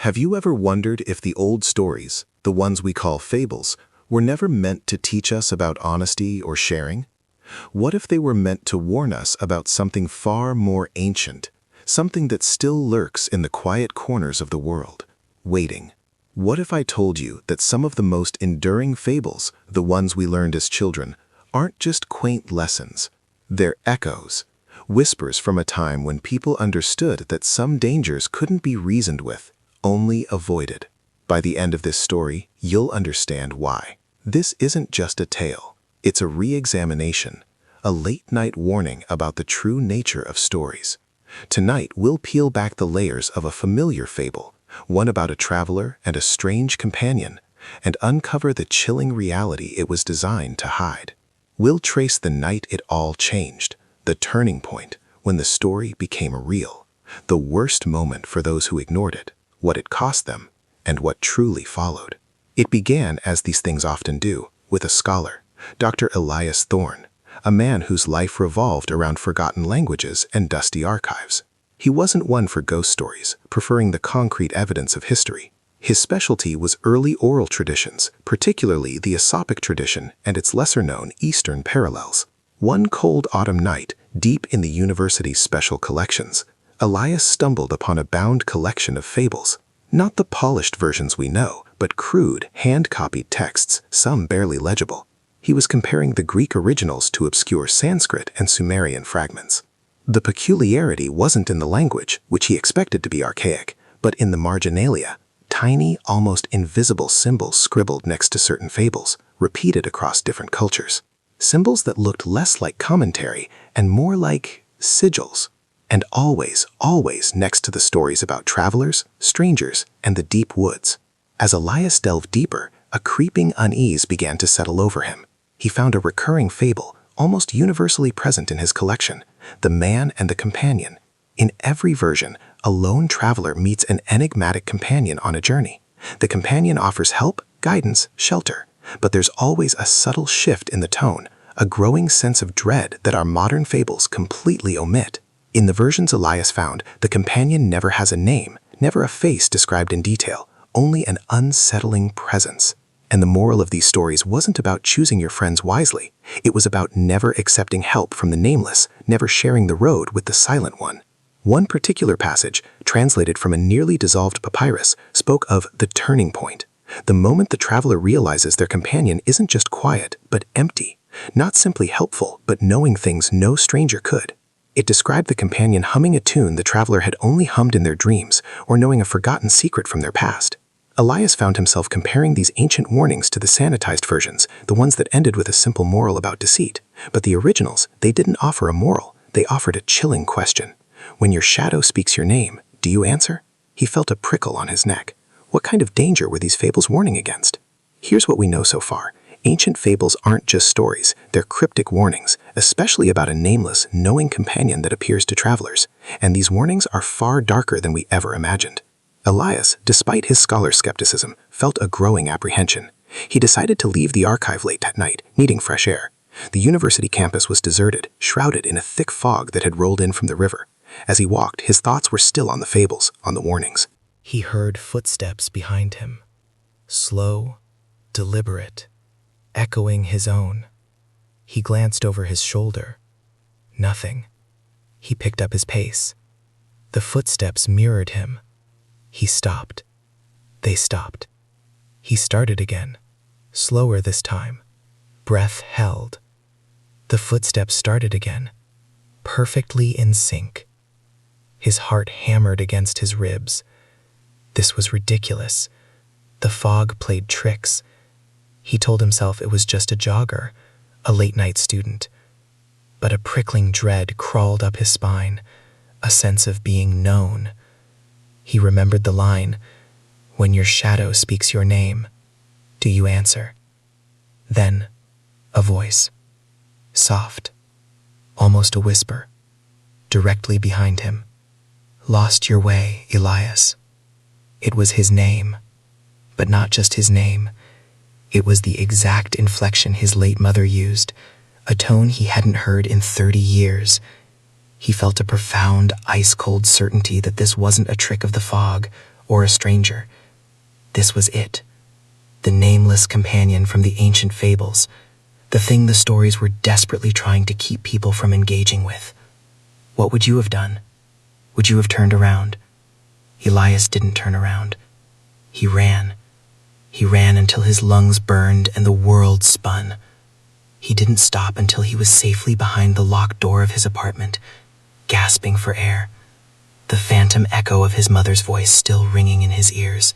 Have you ever wondered if the old stories, the ones we call fables, were never meant to teach us about honesty or sharing? What if they were meant to warn us about something far more ancient, something that still lurks in the quiet corners of the world, waiting? What if I told you that some of the most enduring fables, the ones we learned as children, aren't just quaint lessons? They're echoes, whispers from a time when people understood that some dangers couldn't be reasoned with, only avoided. By the end of this story, you'll understand why. This isn't just a tale. It's a re-examination, a late-night warning about the true nature of stories. Tonight, we'll peel back the layers of a familiar fable, one about a traveler and a strange companion, and uncover the chilling reality it was designed to hide. We'll trace the night it all changed, the turning point when the story became real, the worst moment for those who ignored it, what it cost them, and what truly followed. It began, as these things often do, with a scholar, Dr. Elias Thorne, a man whose life revolved around forgotten languages and dusty archives. He wasn't one for ghost stories, preferring the concrete evidence of history. His specialty was early oral traditions, particularly the Aesopic tradition and its lesser-known Eastern parallels. One cold autumn night, deep in the university's special collections, Elias stumbled upon a bound collection of fables. Not the polished versions we know, but crude, hand-copied texts, some barely legible. He was comparing the Greek originals to obscure Sanskrit and Sumerian fragments. The peculiarity wasn't in the language, which he expected to be archaic, but in the marginalia, tiny, almost invisible symbols scribbled next to certain fables, repeated across different cultures. Symbols that looked less like commentary and more like sigils. And always, always next to the stories about travelers, strangers, and the deep woods. As Elias delved deeper, a creeping unease began to settle over him. He found a recurring fable, almost universally present in his collection, the man and the companion. In every version, a lone traveler meets an enigmatic companion on a journey. The companion offers help, guidance, shelter, but there's always a subtle shift in the tone, a growing sense of dread that our modern fables completely omit. In the versions Elias found, the companion never has a name, never a face described in detail, only an unsettling presence. And the moral of these stories wasn't about choosing your friends wisely. It was about never accepting help from the nameless, never sharing the road with the silent one. One particular passage, translated from a nearly dissolved papyrus, spoke of the turning point, the moment the traveler realizes their companion isn't just quiet, but empty, not simply helpful, but knowing things no stranger could. It described the companion humming a tune the traveler had only hummed in their dreams, or knowing a forgotten secret from their past. Elias found himself comparing these ancient warnings to the sanitized versions, the ones that ended with a simple moral about deceit. But the originals, they didn't offer a moral, they offered a chilling question. When your shadow speaks your name, do you answer? He felt a prickle on his neck. What kind of danger were these fables warning against? Here's what we know so far. Ancient fables aren't just stories, they're cryptic warnings, especially about a nameless, knowing companion that appears to travelers. And these warnings are far darker than we ever imagined. Elias, despite his scholar's skepticism, felt a growing apprehension. He decided to leave the archive late that night, needing fresh air. The university campus was deserted, shrouded in a thick fog that had rolled in from the river. As he walked, his thoughts were still on the fables, on the warnings. He heard footsteps behind him, slow, deliberate, echoing his own. He glanced over his shoulder. Nothing. He picked up his pace. The footsteps mirrored him. He stopped. They stopped. He started again, slower this time. Breath held. The footsteps started again, perfectly in sync. His heart hammered against his ribs. This was ridiculous. The fog played tricks. He told himself it was just a jogger, a late-night student. But a prickling dread crawled up his spine, a sense of being known. He remembered the line, "When your shadow speaks your name, do you answer?" Then, a voice, soft, almost a whisper, directly behind him. "Lost your way, Elias." It was his name, but not just his name. It was the exact inflection his late mother used, a tone he hadn't heard in 30 years. He felt a profound, ice-cold certainty that this wasn't a trick of the fog or a stranger. This was it. The nameless companion from the ancient fables. The thing the stories were desperately trying to keep people from engaging with. What would you have done? Would you have turned around? Elias didn't turn around. He ran. He ran until his lungs burned and the world spun. He didn't stop until he was safely behind the locked door of his apartment, gasping for air, the phantom echo of his mother's voice still ringing in his ears.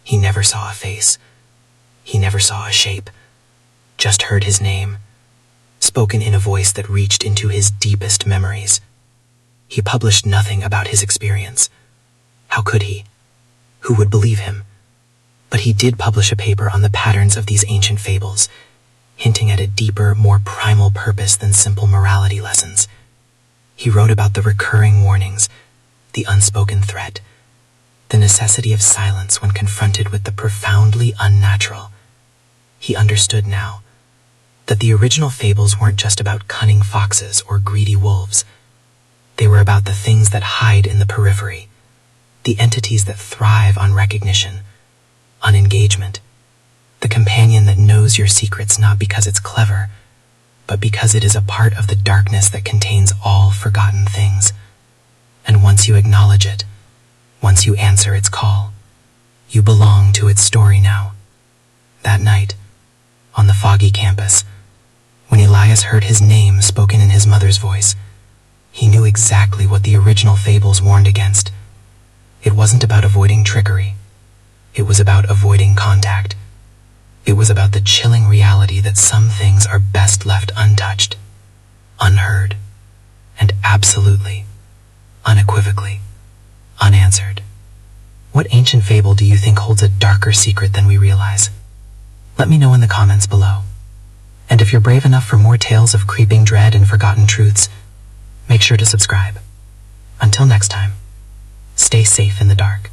He never saw a face. He never saw a shape. Just heard his name, spoken in a voice that reached into his deepest memories. He published nothing about his experience. How could he? Who would believe him? But he did publish a paper on the patterns of these ancient fables, hinting at a deeper, more primal purpose than simple morality lessons. He wrote about the recurring warnings, the unspoken threat, the necessity of silence when confronted with the profoundly unnatural. He understood now that the original fables weren't just about cunning foxes or greedy wolves. They were about the things that hide in the periphery, the entities that thrive on recognition, on engagement, the companion that knows your secrets not because it's clever, but because it is a part of the darkness that contains all forgotten things. And once you acknowledge it, once you answer its call, you belong to its story now. That night, on the foggy campus, when Elias heard his name spoken in his mother's voice, he knew exactly what the original fables warned against. It wasn't about avoiding trickery. It was about avoiding contact. It was about the chilling reality that some things are best left untouched, unheard, and absolutely, unequivocally, unanswered. What ancient fable do you think holds a darker secret than we realize? Let me know in the comments below. And if you're brave enough for more tales of creeping dread and forgotten truths, make sure to subscribe. Until next time, stay safe in the dark.